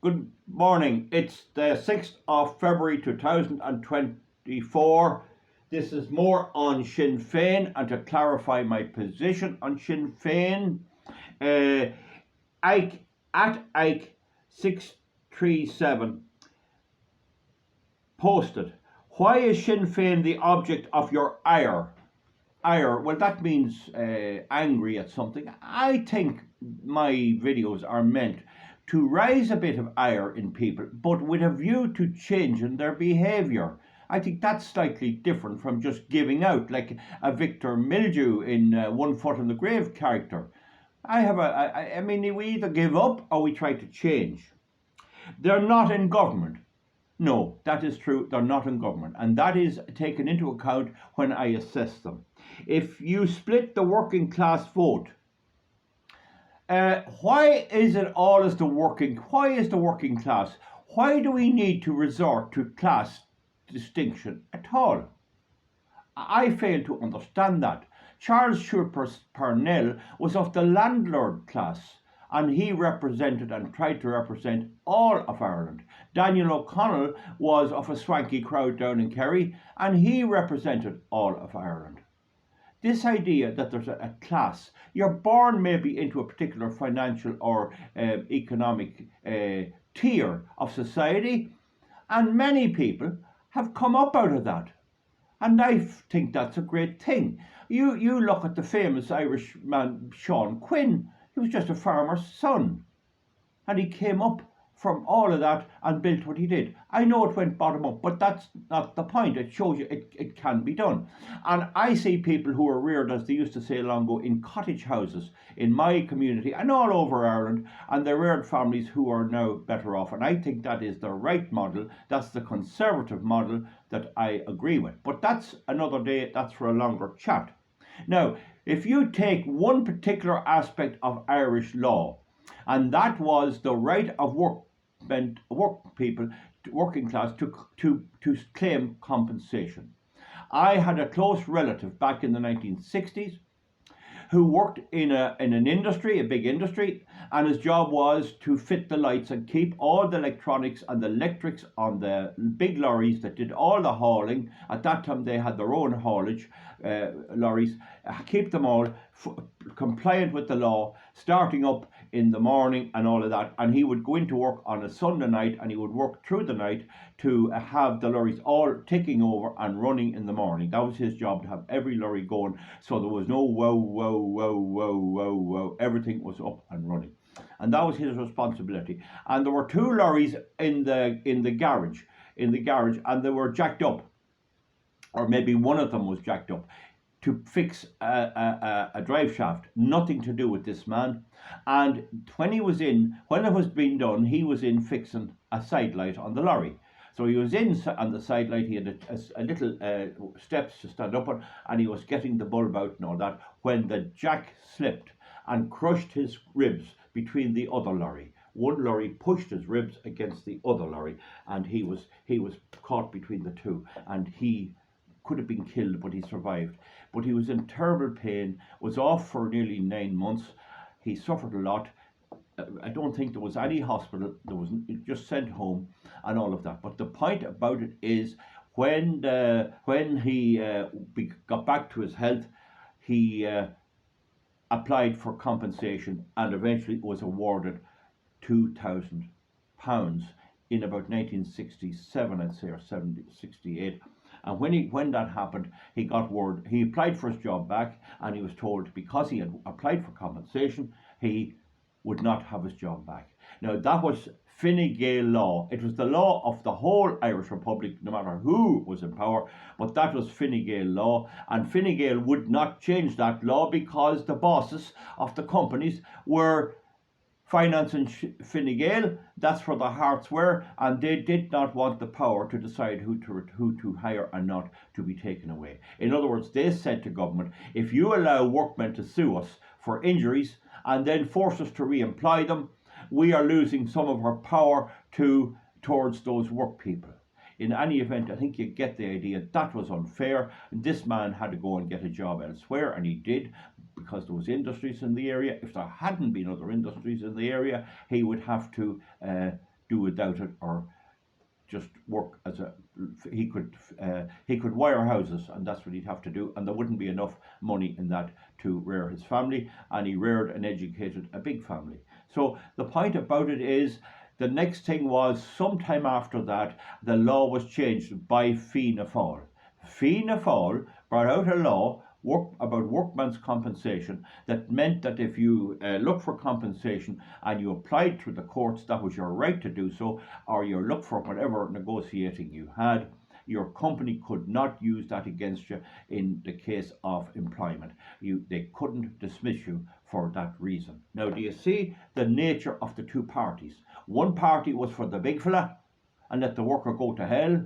Good morning. It's the 6th of February 2024. This is more on Sinn Fein, and to clarify my position on Sinn Fein, uh, Ike at Ike 637 posted, "Why is Sinn Fein the object of your ire?" Ire, well, that means angry at something. I think my videos are meant to raise a bit of ire in people, but with a view to changing their behaviour. I think that's slightly different from just giving out, like a Victor Mildew in One Foot in the Grave character. I mean, we either give up or we try to change. They're not in government. No, that is true. They're not in government. And that is taken into account when I assess them. If you split the working class vote, why is it always why is the working class? Why do we need to resort to class distinction at all? I fail to understand that. Charles Schuper Parnell was of the landlord class, and he represented and tried to represent all of Ireland. Daniel O'Connell was of a swanky crowd down in Kerry, and he represented all of Ireland. This idea that there's a class, you're born maybe into a particular financial or economic tier of society, and many people have come up out of that. And I think that's a great thing. You look at the famous Irish man Sean Quinn. He was just a farmer's son, and he came up from all of that and built what he did. I know it went bottom up, but that's not the point. It shows you it can be done. And I see people who are reared, as they used to say long ago, in cottage houses in my community and all over Ireland, and they're reared families who are now better off. And I think that is the right model. That's the conservative model that I agree with. But that's another day. That's for a longer chat. Now, if you take one particular aspect of Irish law, and that was the right of working class to claim compensation. I had a close relative back in the 1960s who worked in an industry, a big industry, and his job was to fit the lights and keep all the electronics and the electrics on the big lorries that did all the hauling. At that time, they had their own haulage lorries, keep them all compliant with the law, starting up in the morning and all of that. And he would go into work on a Sunday night, and he would work through the night to have the lorries all ticking over and running in the morning. That was his job, to have every lorry going, so there was no whoa. Everything was up and running, and that was his responsibility. And there were two lorries in the garage, and they were jacked up, or maybe one of them was jacked up to fix a drive shaft. Nothing to do with this man. And when it was being done, he was in fixing a side light on the lorry. So he was in on the side light. He had a little steps to stand up on, and he was getting the bulb out and all that, when the jack slipped and crushed his ribs between the other lorry. One lorry pushed his ribs against the other lorry, and he was caught between the two, and he could have been killed, but he survived. But he was in terrible pain, was off for nearly 9 months. He suffered a lot. I don't think there was any hospital. There was just sent home and all of that. But the point about it is, when he got back to his health, he applied for compensation and eventually was awarded £2,000 in about 1967, I'd say, or 68. And when that happened, he got word. He applied for his job back, and he was told, because he had applied for compensation, he would not have his job back. Now, that was Fine Gael law. It was the law of the whole Irish Republic, no matter who was in power, but that was Fine Gael law, and Fine Gael would not change that law because the bosses of the companies were financing Fine Gael. That's where the hearts were, and they did not want the power to decide who to hire and not to be taken away. In other words, they said to government, if you allow workmen to sue us for injuries and then force us to re-employ them, we are losing some of our power towards those work people. In any event, I think you get the idea. That was unfair. This man had to go and get a job elsewhere, and he did, because there was industries in the area. If there hadn't been other industries in the area, he would have to do without it, or just work as a he could wire houses, and that's what he'd have to do, and there wouldn't be enough money in that to rear his family, and he reared and educated a big family. So the point about it is, the next thing was, sometime after that, the law was changed by Fianna Fáil. Fianna Fáil brought out a law about workman's compensation that meant that if you look for compensation and you applied through the courts, that was your right to do so, or you look for whatever negotiating you had, your company could not use that against you in the case of employment. They couldn't dismiss you for that reason. Now, do you see the nature of the two parties? One party was for the big fella and let the worker go to hell.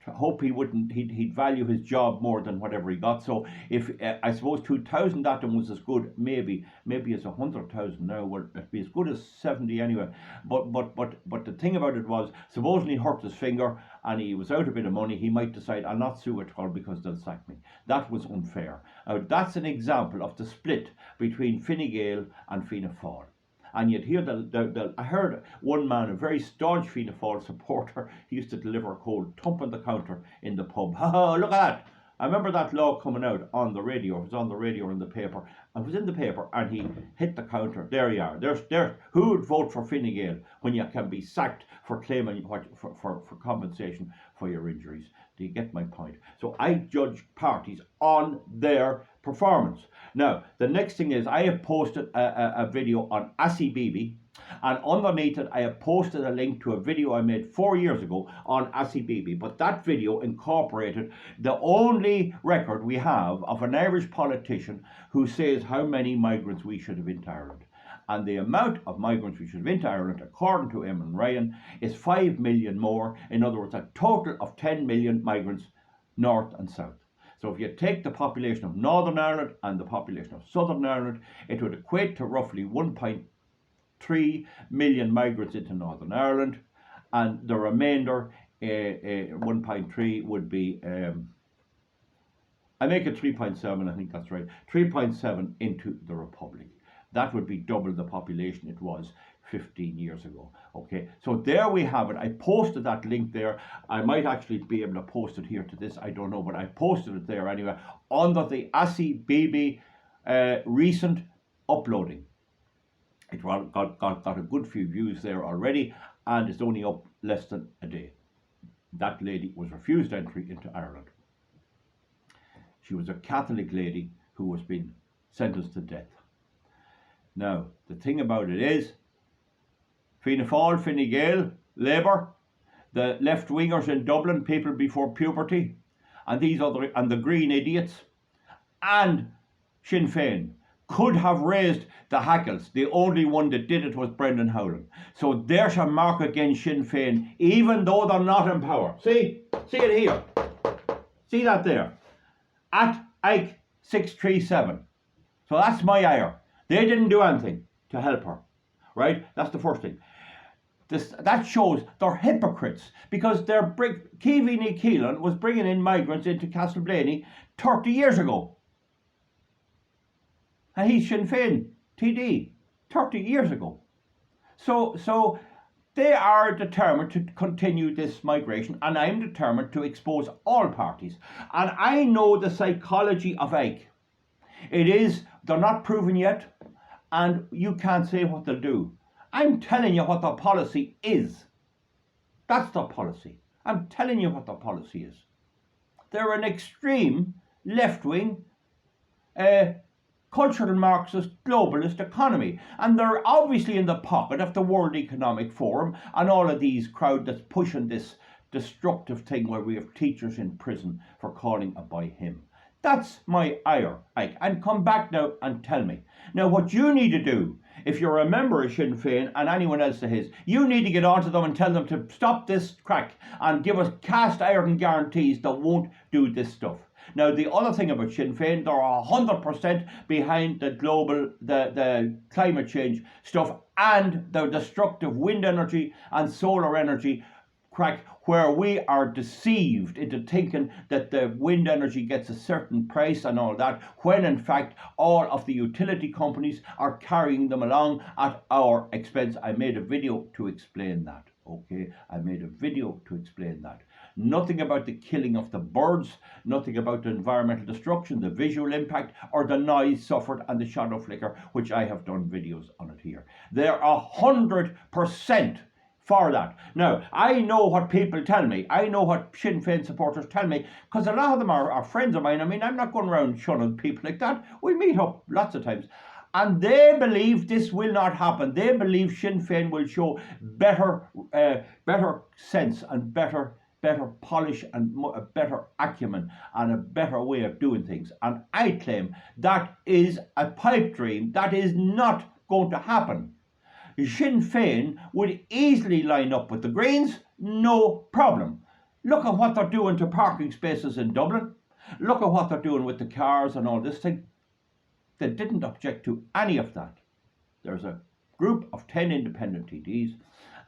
Hope he'd value his job more than whatever he got. So if I suppose 2,000 that one was as good, maybe as 100,000 now, well, it'd be as good as 70 anyway. But the thing about it was, supposing he hurt his finger and he was out a bit of money, he might decide, I'll not sue at all because they'll sack me. That was unfair. That's an example of the split between Fine Gael and Fianna Fáil. And you'd hear I heard one man, a very staunch Fianna Fáil supporter, he used to deliver a cold thump on the counter in the pub. Ha, look at that. I remember that law coming out on the radio. It was on the radio or in the paper. It was in the paper, and he hit the counter. There you are. There's who would vote for Fine Gael when you can be sacked for claiming for compensation for your injuries. Do you get my point? So I judge parties on their performance. Now, the next thing is, I have posted a video on Assi Bibi, and underneath it I have posted a link to a video I made 4 years ago on Assi Bibi. But that video incorporated the only record we have of an Irish politician who says how many migrants we should have into Ireland. And the amount of migrants we should have into Ireland, according to Eamon Ryan, is 5 million more. In other words, a total of 10 million migrants, north and south. So if you take the population of Northern Ireland and the population of Southern Ireland, it would equate to roughly 1.3 million migrants into Northern Ireland, and the remainder, 1.3, would be, I make it 3.7, I think that's right, 3.7 into the Republic. That would be double the population it was 15 years ago. Okay, so there we have it. I posted that link there. I might actually be able to post it here to this, I don't know, but I posted it there anyway, under the Assi Bibi recent uploading. It got a good few views there already, and it's only up less than a day. That lady was refused entry into Ireland. She was a Catholic lady who was being sentenced to death. Now, the thing about it is, Fianna Fáil, Fine Gael, Labour, the left-wingers in Dublin, people before puberty, and the Green idiots, and Sinn Fein could have raised the hackles. The only one that did it was Brendan Howlin. So there's a mark against Sinn Fein, even though they're not in power. See it here. See that there? At Ike 637. So that's my ire. They didn't do anything to help her, right? That's the first thing. That shows they're hypocrites, because Keevy Ní Keelan was bringing in migrants into Castleblaney 30 years ago. And he's Sinn Fein TD 30 years ago. So they are determined to continue this migration, and I'm determined to expose all parties. And I know the psychology of Ike. They're not proven yet, and you can't say what they'll do. I'm telling you what the policy is. That's the policy. I'm telling you what the policy is. They're an extreme left-wing, cultural Marxist, globalist economy. And they're obviously in the pocket of the World Economic Forum and all of these crowd that's pushing this destructive thing where we have teachers in prison for calling a by him. That's my ire, Ike. And come back now and tell me. Now, what you need to do, if you're a member of Sinn Fein and anyone else of his, you need to get onto them and tell them to stop this crack and give us cast iron guarantees that won't do this stuff. Now, the other thing about Sinn Fein, they're 100% behind the climate change stuff and the destructive wind energy and solar energy crack, where we are deceived into thinking that the wind energy gets a certain price and all that, when in fact all of the utility companies are carrying them along at our expense. I made a video to explain that. Okay, I made a video to explain that. Nothing about the killing of the birds, nothing about the environmental destruction, the visual impact, or the noise suffered and the shadow flicker, which I have done videos on it here. They're 100% for that. Now, I know what people tell me. I know what Sinn Féin supporters tell me, because a lot of them are friends of mine. I mean, I'm not going around shunning people like that. We meet up lots of times. And they believe this will not happen. They believe Sinn Féin will show better sense and better polish and a better acumen and a better way of doing things. And I claim that is a pipe dream. That is not going to happen. Sinn Féin would easily line up with the Greens, no problem. Look at what they're doing to parking spaces in Dublin. Look at what they're doing with the cars and all this thing. They didn't object to any of that. There's a group of 10 independent TDs,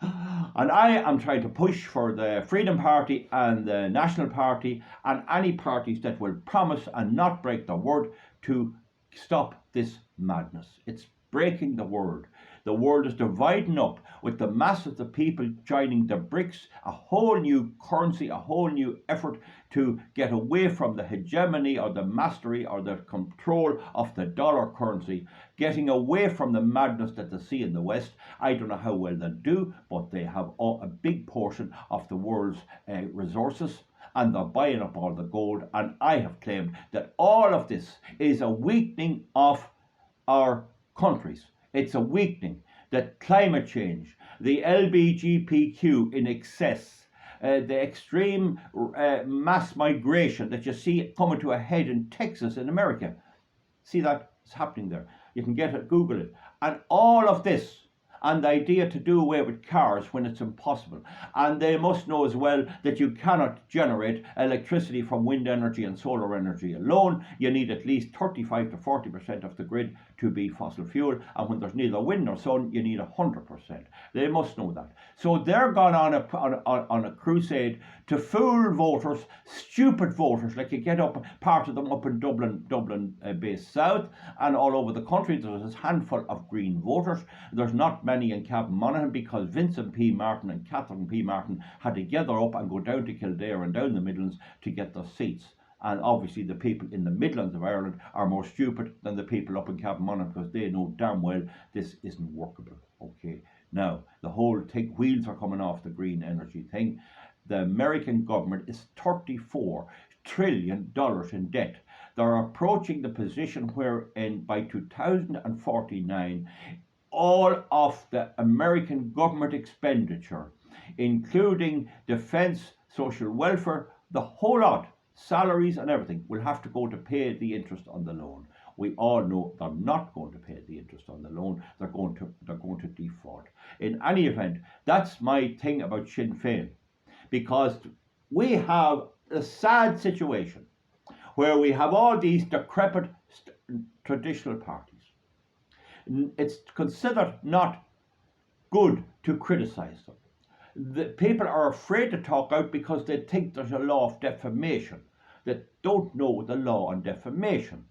and I am trying to push for the Freedom Party and the National Party and any parties that will promise and not break their word to stop this madness. It's breaking the word. The world is dividing up with the mass of the people joining the BRICS, a whole new currency, a whole new effort to get away from the hegemony or the mastery or the control of the dollar currency, getting away from the madness that they see in the West. I don't know how well they do, but they have a big portion of the world's resources, and they're buying up all the gold. And I have claimed that all of this is a weakening of our countries. It's a weakening. That climate change, the LGBTQ in excess, the extreme mass migration that you see coming to a head in Texas in America. See that? It's happening there. You can get it, Google it. And all of this, and the idea to do away with cars when it's impossible. And they must know as well that you cannot generate electricity from wind energy and solar energy alone. You need at least 35 to 40% of the grid to be fossil fuel. And when there's neither wind nor sun, you need 100%. They must know that. So they're gone on a crusade to fool voters, stupid voters, like you get up, part of them up in Dublin based south, and all over the country. There's a handful of Green voters. There's not many in Cavan Monaghan because Vincent P. Martin and Catherine P. Martin had to gather up and go down to Kildare and down the Midlands to get their seats. And obviously the people in the Midlands of Ireland are more stupid than the people up in Cavan Monaghan, because they know damn well this isn't workable. Okay, now the whole thing, wheels are coming off the green energy thing. The American government is $34 trillion in debt. They're approaching the position wherein by 2049, all of the American government expenditure, including defense, social welfare, the whole lot, salaries and everything, will have to go to pay the interest on the loan. We all know they're not going to pay the interest on the loan. They're going to default. In any event, that's my thing about Sinn Féin, because we have a sad situation where we have all these decrepit traditional parties. It's considered not good to criticize them. The people are afraid to talk out because they think there's a law of defamation. They don't know the law on defamation.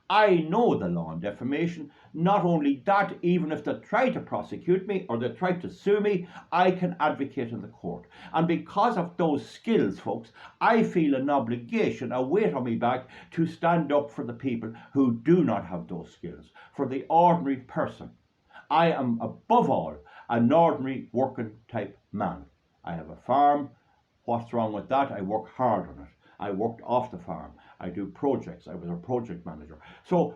I know the law on defamation. Not only that, even if they try to prosecute me or they try to sue me, I can advocate in the court. And because of those skills, folks, I feel an obligation, a weight on my back, to stand up for the people who do not have those skills, for the ordinary person. I am above all an ordinary working type man. I have a farm. What's wrong with that? I work hard on it. I worked off the farm. I do projects. I was a project manager. So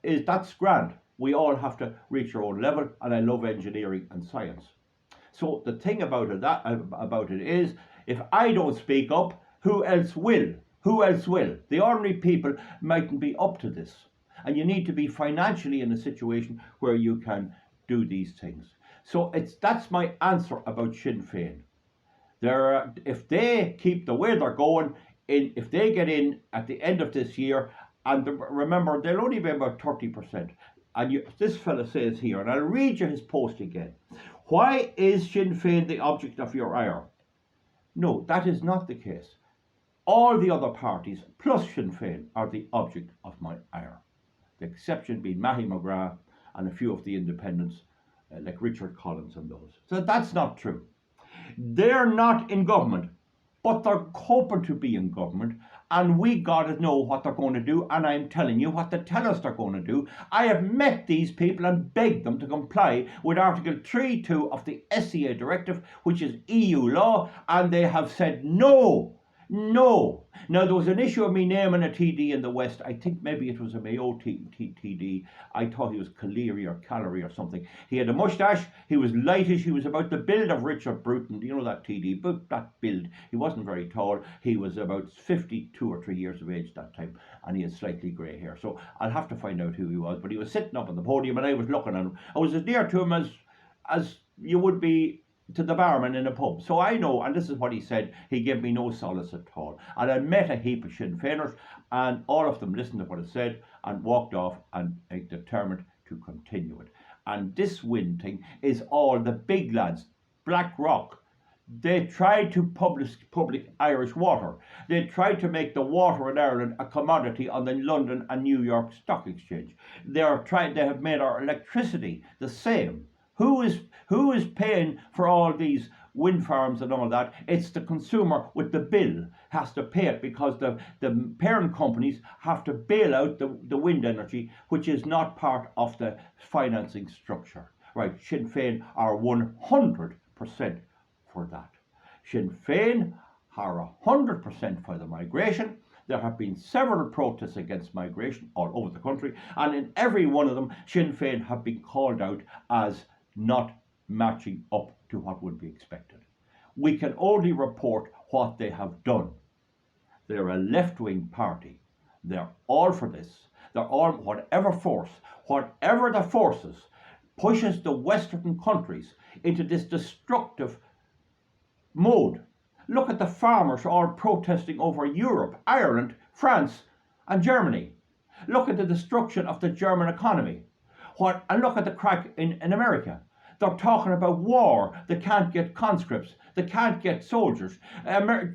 that's grand. We all have to reach our own level, and I love engineering and science. So the thing about it is, if I don't speak up, who else will? Who else will? The ordinary people mightn't be up to this. And you need to be financially in a situation where you can do these things. So that's my answer about Sinn Féin. If they keep the way they're going, if they get in at the end of this year, and remember, they'll only be about 30%. And this fella says here, and I'll read you his post again. Why is Sinn Féin the object of your ire? No, that is not the case. All the other parties, plus Sinn Féin, are the object of my ire. The exception being Matty McGrath and a few of the independents, like Richard Collins and those. So that's not true. They're not in government, but they're hoping to be in government, and we gotta know what they're going to do, and I'm telling you what they tell us they're going to do. I have met these people and begged them to comply with Article 3.2 of the SCA Directive, which is EU law, and they have said no. No. Now, there was an issue of me naming a TD in the West. I think maybe it was a Mayo TD. I thought he was Caleri or Calorie or something. He had a moustache. He was lightish. He was about the build of Richard Bruton. You know that TD, but that build. He wasn't very tall. He was about 52 or 3 years of age that time, and he had slightly grey hair. So I'll have to find out who he was. But he was sitting up on the podium, and I was looking at him. I was as near to him as you would be to the barman in a pub. So I know, and this is what he said, he gave me no solace at all. And I met a heap of Sinn Feiners, and all of them listened to what I said and walked off and determined to continue it. And this wind thing is all the big lads, BlackRock. They tried to public Irish water. They tried to make the water in Ireland a commodity on the London and New York Stock Exchange. They have made our electricity the same. Who is paying for all these wind farms and all that? It's the consumer with the bill has to pay it, because the parent companies have to bail out the wind energy, which is not part of the financing structure. Right, Sinn Fein are 100% for that. Sinn Fein are 100% for the migration. There have been several protests against migration all over the country, and in every one of them, Sinn Fein have been called out as not matching up to what would be expected. We can only report what they have done. They're a left-wing party. They're all for this. They're all, whatever the forces pushes the Western countries into this destructive mode. Look at the farmers all protesting over Europe, Ireland, France, and Germany. Look at the destruction of the German economy. And look at the crack in America. They're talking about war. They can't get conscripts. They can't get soldiers.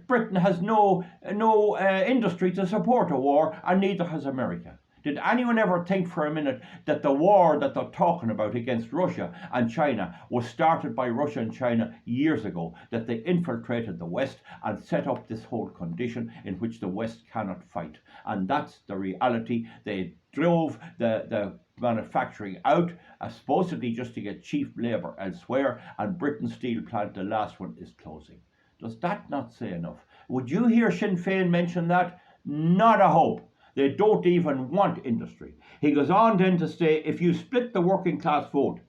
Britain has no industry to support a war, and neither has America. Did anyone ever think for a minute that the war that they're talking about against Russia and China was started by Russia and China years ago, that they infiltrated the West and set up this whole condition in which the West cannot fight? And that's the reality. They drove the manufacturing out, supposedly just to get cheap labour elsewhere, and Britain's steel plant, the last one, is closing. Does that not say enough? Would you hear Sinn Fein mention that? Not a hope. They don't even want industry. He goes on then to say, if you split the working class vote,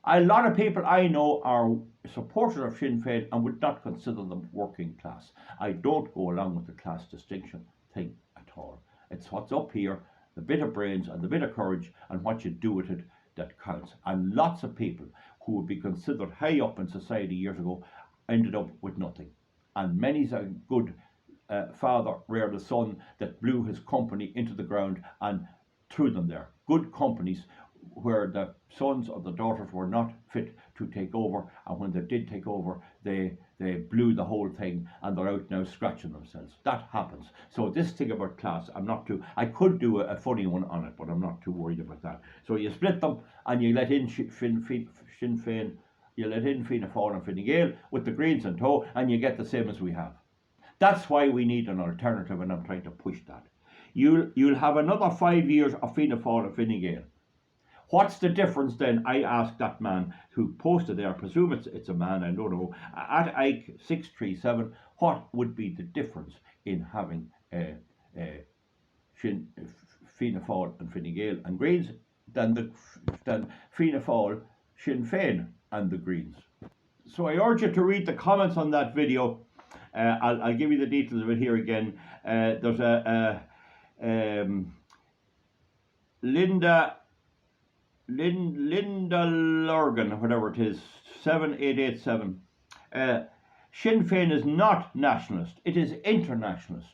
a lot of people I know are supporters of Sinn Fein and would not consider them working class. I don't go along with the class distinction thing at all. It's what's up here, the bit of brains and the bit of courage and what you do with it that counts. And lots of people who would be considered high up in society years ago ended up with nothing. And many's a good father reared a son that blew his company into the ground and threw them there. Good companies where the sons or the daughters were not fit to take over, and when they did take over, they blew the whole thing, and they're out now scratching themselves. That happens. So this thing about class, I could do a funny one on it, but I'm not too worried about that. So you split them, and you let in Sinn Fein, you let in Fianna Fáil and Fine Gael with the Greens in tow, and you get the same as we have. That's why we need an alternative, and I'm trying to push that. You'll have another 5 years of Fianna Fáil and Fine Gael. What's the difference then? I asked that man who posted there, I presume it's a man, I don't know, at Ike 637, what would be the difference in having Fianna Fáil and Fine Gael and Greens than Fianna Fáil, Sinn Fein and the Greens? So I urge you to read the comments on that video. I'll give you the details of it here again. There's a Linda Lurgan, whatever it is, 7887. Sinn Fein is not nationalist, it is internationalist.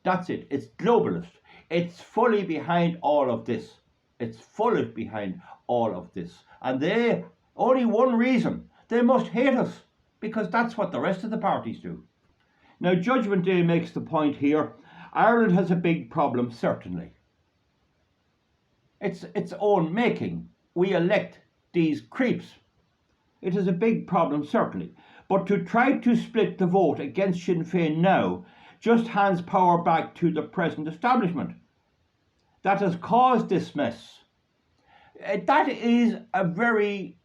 That's it, it's globalist. It's fully behind all of this. It's fully behind all of this. And they, only one reason, they must hate us, because that's what the rest of the parties do. Now, Judgment Day makes the point here, Ireland has a big problem, certainly. It's its own making. We elect these creeps. It is a big problem, certainly. But to try to split the vote against Sinn Féin now just hands power back to the present establishment that has caused this mess. That is a very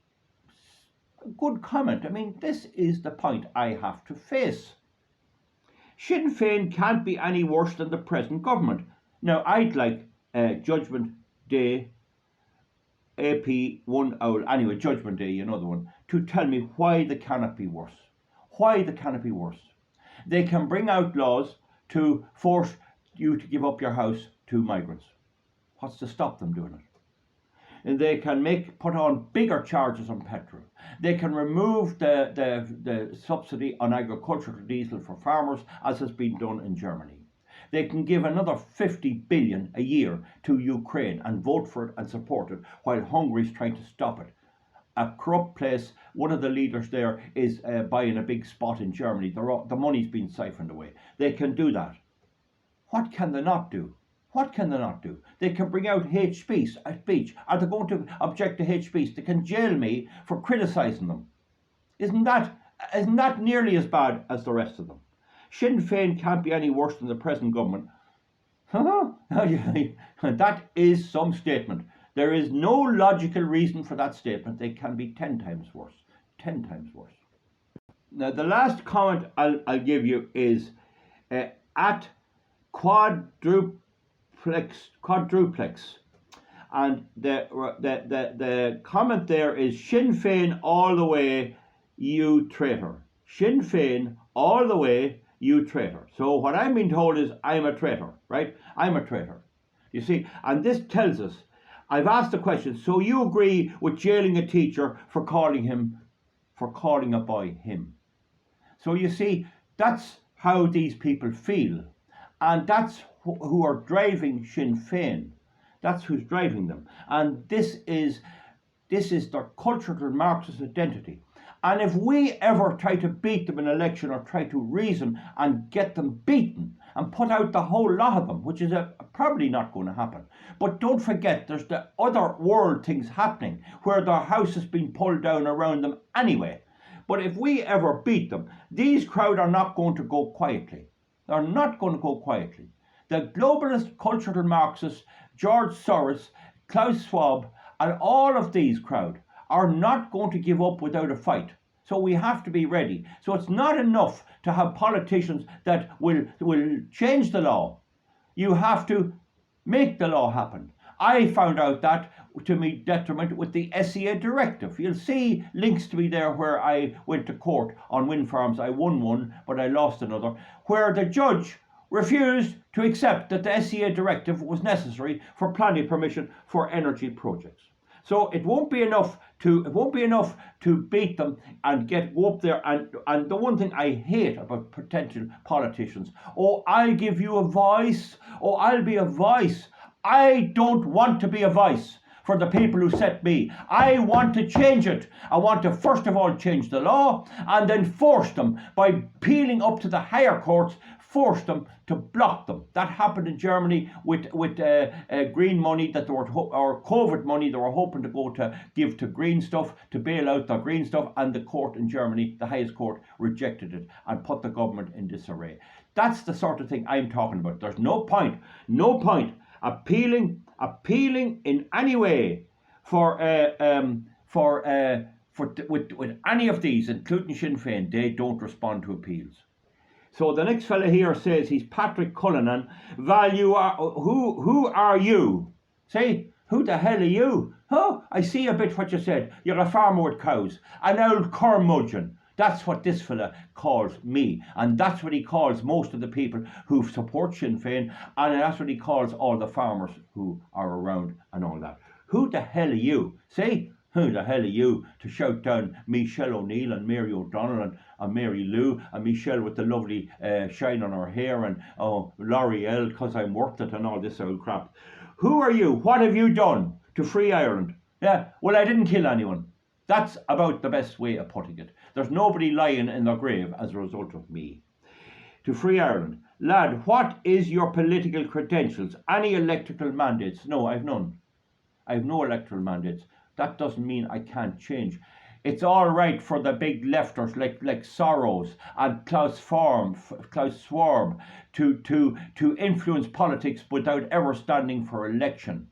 good comment. I mean, this is the point I have to face. Sinn Féin can't be any worse than the present government. Now, I'd like Judgment Day, AP 1 Owl, anyway, Judgment Day, you know the one, to tell me why they cannot be worse. Why they cannot be worse. They can bring out laws to force you to give up your house to migrants. What's to stop them doing it? And they can put on bigger charges on petrol. They can remove the subsidy on agricultural diesel for farmers, as has been done in Germany. They can give another 50 billion a year to Ukraine and vote for it and support it, while Hungary's trying to stop it. A corrupt place. One of the leaders there is buying a big spot in Germany. The money's been siphoned away. They can do that. What can they not do? What can they not do? They can bring out hate speech. Are they going to object to hate speech? They can jail me for criticising them. Isn't that nearly as bad as the rest of them? Sinn Féin can't be any worse than the present government. That is some statement. There is no logical reason for that statement. They can be 10 times worse. 10 times worse. Now, the last comment I'll give you is at quadruplex, and the comment there is Sinn Féin all the way, you traitor. Sinn Féin all the way, you traitor. So what I'm being told is I'm a traitor, right? I'm a traitor. You see, and this tells us, I've asked the question, so you agree with jailing a teacher for calling a boy him? So you see, that's how these people feel. And that's who are driving Sinn Féin. That's who's driving them. And this is their cultural Marxist identity. And if we ever try to beat them in an election or try to reason and get them beaten and put out the whole lot of them, which is probably not going to happen. But don't forget, there's the other world things happening where their house has been pulled down around them anyway. But if we ever beat them, these crowd are not going to go quietly. They're not going to go quietly. The globalist cultural Marxists, George Soros, Klaus Schwab, and all of these crowd are not going to give up without a fight. So we have to be ready. So it's not enough to have politicians that will change the law. You have to make the law happen. I found out that to my detriment with the SEA directive. You'll see links to me there where I went to court on wind farms. I won one, but I lost another, where the judge refused to accept that the SEA directive was necessary for planning permission for energy projects. So it won't be enough to beat them and go up there. And the one thing I hate about potential politicians, oh, I'll give you a voice. Oh, I'll be a voice. I don't want to be a voice for the people who set me. I want to change it. I want to first of all change the law and then force them by appealing up to the higher courts, force them to block them. That happened in Germany with green money that they were, or COVID money they were hoping to give to green stuff, to bail out the green stuff, and the court in Germany, the highest court, rejected it and put the government in disarray. That's the sort of thing I'm talking about. There's no point appealing in any way with any of these, including Sinn Féin. They don't respond to appeals. So the next fella here says he's Patrick Cullinan. Who are you? Say, who the hell are you? Oh, I see a bit what you said. You're a farmer with cows, an old curmudgeon. That's what this fella calls me, and that's what he calls most of the people who support Sinn Féin, and that's what he calls all the farmers who are around and all that. Who the hell are you? Say, who the hell are you to shout down Michelle O'Neill and Mary O'Donnell and Mary Lou and Michelle with the lovely shine on her hair and L'Oreal because I'm worth it and all this old crap. Who are you? What have you done to free Ireland? Yeah, well, I didn't kill anyone. That's about the best way of putting it. There's nobody lying in their grave as a result of me. To free Ireland. Lad, what is your political credentials? Any electoral mandates? No, I've none. I've no electoral mandates. That doesn't mean I can't change. It's all right for the big lefters like Soros and Klaus Schwab to influence politics without ever standing for election.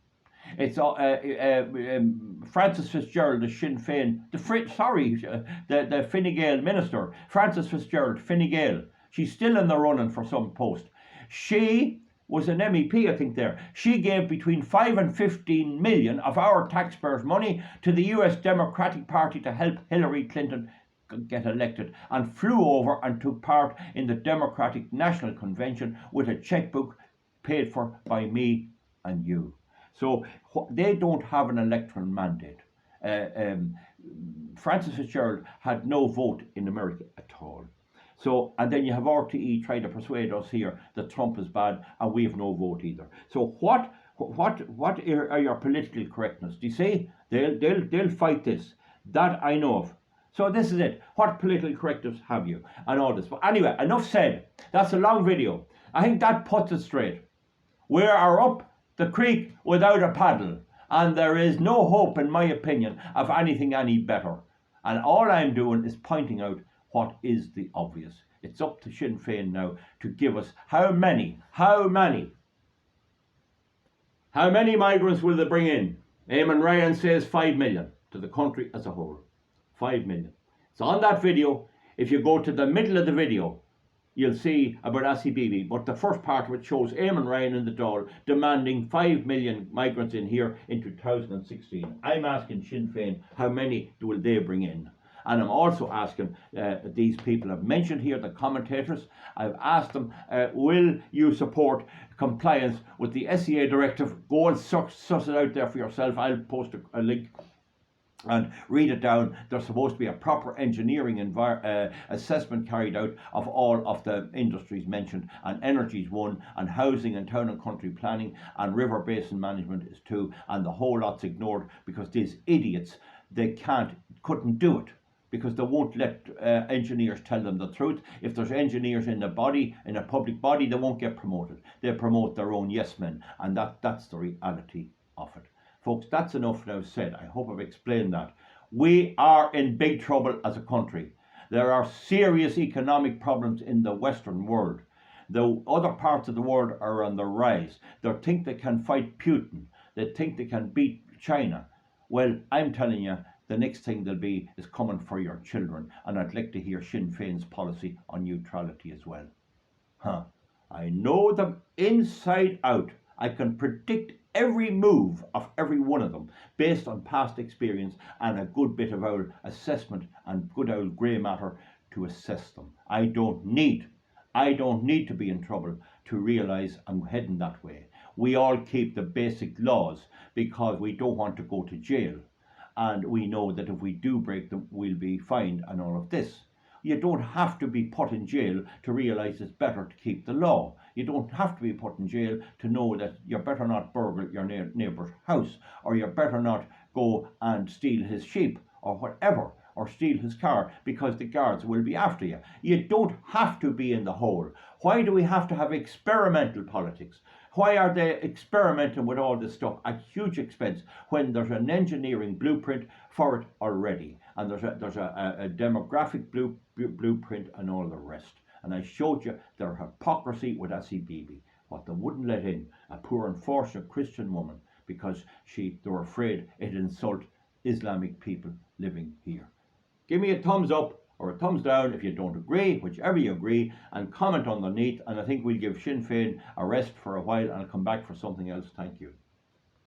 It's Francis Fitzgerald, the Sinn Fein, the Fine Gael minister, Francis Fitzgerald, Fine Gael. She's still in the running for some post. She was an MEP, I think there. She gave between 5 and 15 million of our taxpayers' money to the US Democratic Party to help Hillary Clinton get elected, and flew over and took part in the Democratic National Convention with a checkbook paid for by me and you. So they don't have an electoral mandate. Francis Fitzgerald had no vote in America at all. So, and then you have RTE trying to persuade us here that Trump is bad and we have no vote either. So what are your political correctness? Do you see? They'll fight this. That I know of. So this is it. What political correctness have you? And all this. But anyway, enough said. That's a long video. I think that puts it straight. We are up the creek without a paddle, and there is no hope, in my opinion, of anything any better. And all I'm doing is pointing out what is the obvious. It's up to Sinn Fein now to give us how many migrants will they bring in? Eamon Ryan says 5 million to the country as a whole. 5 million. It's on that video. If you go to the middle of the video, you'll see about ACBB, but the first part of it shows Eamon Ryan in the Dáil demanding 5 million migrants in here in 2016. I'm asking Sinn Féin, how many will they bring in? And I'm also asking these people I've mentioned here, the commentators, I've asked them, will you support compliance with the SEA directive? Go and suss it out there for yourself. I'll post a link and read it down. There's supposed to be a proper engineering assessment carried out of all of the industries mentioned, and energy is one, and housing and town and country planning and river basin management is two, and the whole lot's ignored because these idiots, they couldn't do it, because they won't let engineers tell them the truth. If there's engineers in a public body, they won't get promoted. They promote their own yes men, and that's the reality of it. Folks, that's enough now said. I hope I've explained that. We are in big trouble as a country. There are serious economic problems in the Western world. The other parts of the world are on the rise. They think they can fight Putin. They think they can beat China. Well, I'm telling you, the next thing there'll be is coming for your children. And I'd like to hear Sinn Féin's policy on neutrality as well. I know them inside out. I can predict every move of every one of them based on past experience and a good bit of our assessment and good old grey matter to assess them. I don't need to be in trouble to realise I'm heading that way. We all keep the basic laws because we don't want to go to jail, and we know that if we do break them, we'll be fined and all of this. You don't have to be put in jail to realise it's better to keep the law. You don't have to be put in jail to know that you better not burgle your neighbour's house, or you better not go and steal his sheep or whatever, or steal his car, because the guards will be after you. You don't have to be in the hole. Why do we have to have experimental politics? Why are they experimenting with all this stuff at huge expense when there's an engineering blueprint for it already, and there's a demographic blueprint and all the rest? And I showed you their hypocrisy with ACBB, what they wouldn't let in a poor unfortunate Christian woman because they were afraid it'd insult Islamic people living here. Give me a thumbs up or a thumbs down if you don't agree, whichever you agree, and comment underneath, and I think we'll give Sinn Féin a rest for a while and I'll come back for something else. Thank you.